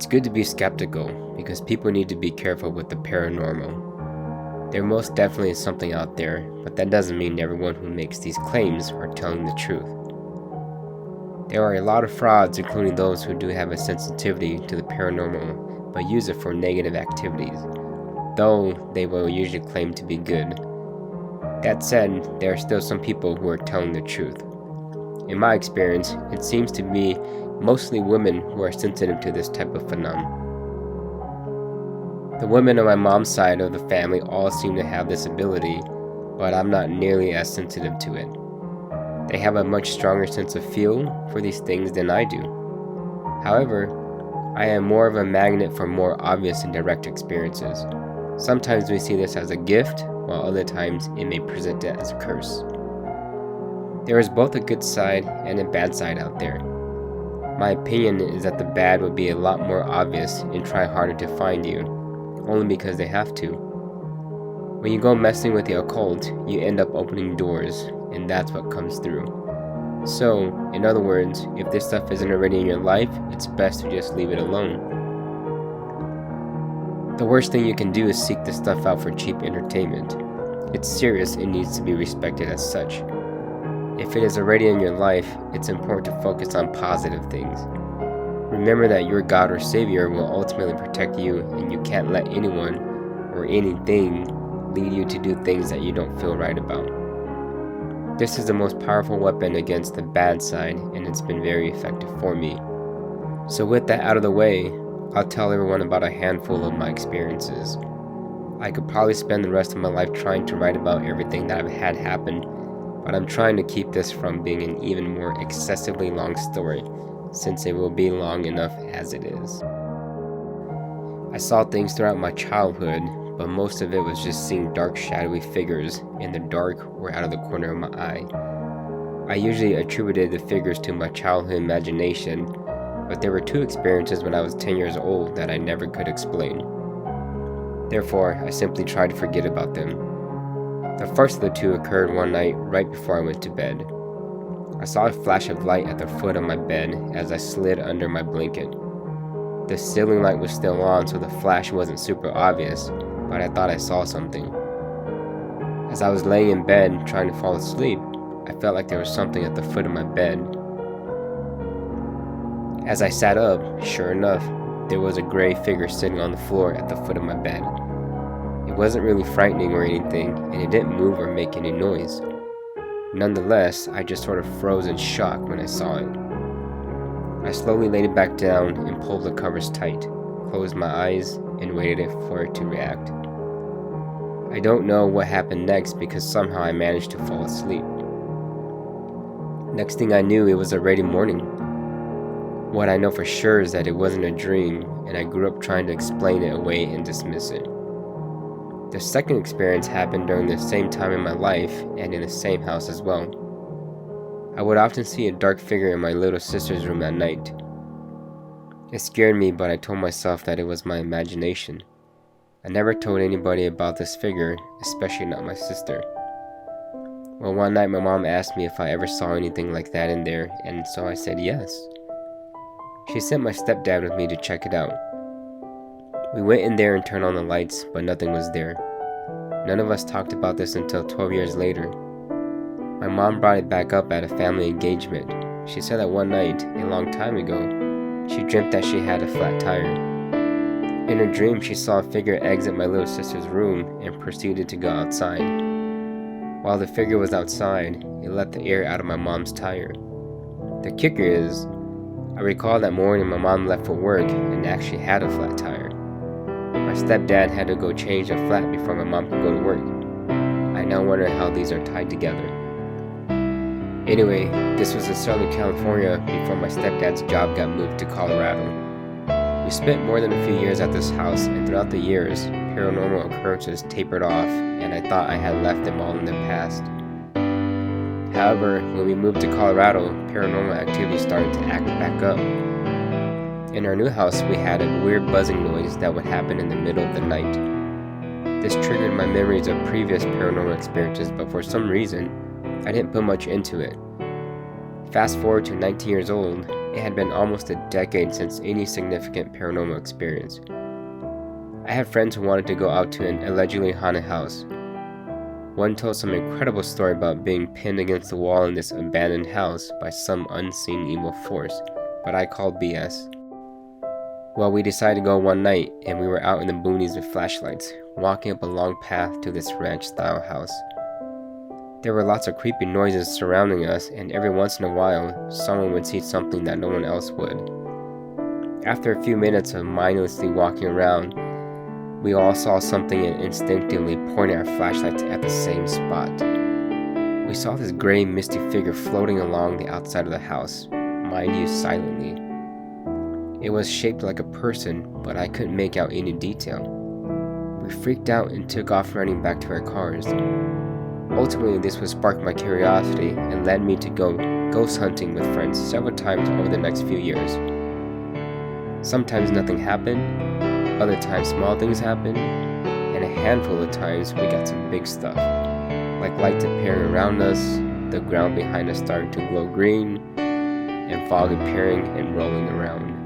It's good to be skeptical because people need to be careful with the paranormal. There most definitely is something out there, but that doesn't mean everyone who makes these claims are telling the truth. There are a lot of frauds, including those who do have a sensitivity to the paranormal but use it for negative activities, though they will usually claim to be good. That said, there are still some people who are telling the truth. In my experience, it seems to be mostly women who are sensitive to this type of phenomenon. The women on my mom's side of the family all seem to have this ability, but I'm not nearly as sensitive to it. They have a much stronger sense of feel for these things than I do. However, I am more of a magnet for more obvious and direct experiences. Sometimes we see this as a gift, while other times it may present it as a curse. There is both a good side and a bad side out there. My opinion is that the bad would be a lot more obvious and try harder to find you, only because they have to. When you go messing with the occult, you end up opening doors, and that's what comes through. So, in other words, if this stuff isn't already in your life, it's best to just leave it alone. The worst thing you can do is seek this stuff out for cheap entertainment. It's serious and needs to be respected as such. If it is already in your life, it's important to focus on positive things. Remember that your God or Savior will ultimately protect you, and you can't let anyone or anything lead you to do things that you don't feel right about. This is the most powerful weapon against the bad side, and it's been very effective for me. So with that out of the way, I'll tell everyone about a handful of my experiences. I could probably spend the rest of my life trying to write about everything that I've had happen, but I'm trying to keep this from being an even more excessively long story, since it will be long enough as it is. I saw things throughout my childhood, but most of it was just seeing dark shadowy figures in the dark or out of the corner of my eye. I usually attributed the figures to my childhood imagination, but there were two experiences when I was 10 years old that I never could explain. Therefore, I simply tried to forget about them. The first of the two occurred one night right before I went to bed. I saw a flash of light at the foot of my bed as I slid under my blanket. The ceiling light was still on, so the flash wasn't super obvious, but I thought I saw something. As I was laying in bed trying to fall asleep, I felt like there was something at the foot of my bed. As I sat up, sure enough, there was a gray figure sitting on the floor at the foot of my bed. It wasn't really frightening or anything, and it didn't move or make any noise. Nonetheless, I just sort of froze in shock when I saw it. I slowly laid it back down and pulled the covers tight, closed my eyes, and waited for it to react. I don't know what happened next because somehow I managed to fall asleep. Next thing I knew, it was already morning. What I know for sure is that it wasn't a dream, and I grew up trying to explain it away and dismiss it. The second experience happened during the same time in my life and in the same house as well. I would often see a dark figure in my little sister's room at night. It scared me, but I told myself that it was my imagination. I never told anybody about this figure, especially not my sister. Well, one night my mom asked me if I ever saw anything like that in there, and so I said yes. She sent my stepdad with me to check it out. We went in there and turned on the lights, but nothing was there. None of us talked about this until 12 years later. My mom brought it back up at a family engagement. She said that one night, a long time ago, she dreamt that she had a flat tire. In her dream, she saw a figure exit my little sister's room and proceeded to go outside. While the figure was outside, it let the air out of my mom's tire. The kicker is, I recall that morning my mom left for work and actually had a flat tire. My stepdad had to go change the flat before my mom could go to work. I now wonder how these are tied together. Anyway, this was in Southern California before my stepdad's job got moved to Colorado. We spent more than a few years at this house, and throughout the years, paranormal occurrences tapered off, and I thought I had left them all in the past. However, when we moved to Colorado, paranormal activity started to act back up. In our new house, we had a weird buzzing noise that would happen in the middle of the night. This triggered my memories of previous paranormal experiences, but for some reason, I didn't put much into it. Fast forward to 19 years old, It had been almost a decade since any significant paranormal experience. I had friends who wanted to go out to an allegedly haunted house. One told some incredible story about being pinned against the wall in this abandoned house by some unseen evil force, but I called BS. Well, we decided to go one night, and we were out in the boonies with flashlights, walking up a long path to this ranch-style house. There were lots of creepy noises surrounding us, and every once in a while, someone would see something that no one else would. After a few minutes of mindlessly walking around, we all saw something and instinctively pointed our flashlights at the same spot. We saw this gray, misty figure floating along the outside of the house, mind you, silently. It was shaped like a person, but I couldn't make out any detail. We freaked out and took off running back to our cars. Ultimately, this would spark my curiosity and led me to go ghost hunting with friends several times over the next few years. Sometimes nothing happened, other times small things happened, and a handful of times we got some big stuff, like lights appearing around us, the ground behind us starting to glow green, and fog appearing and rolling around.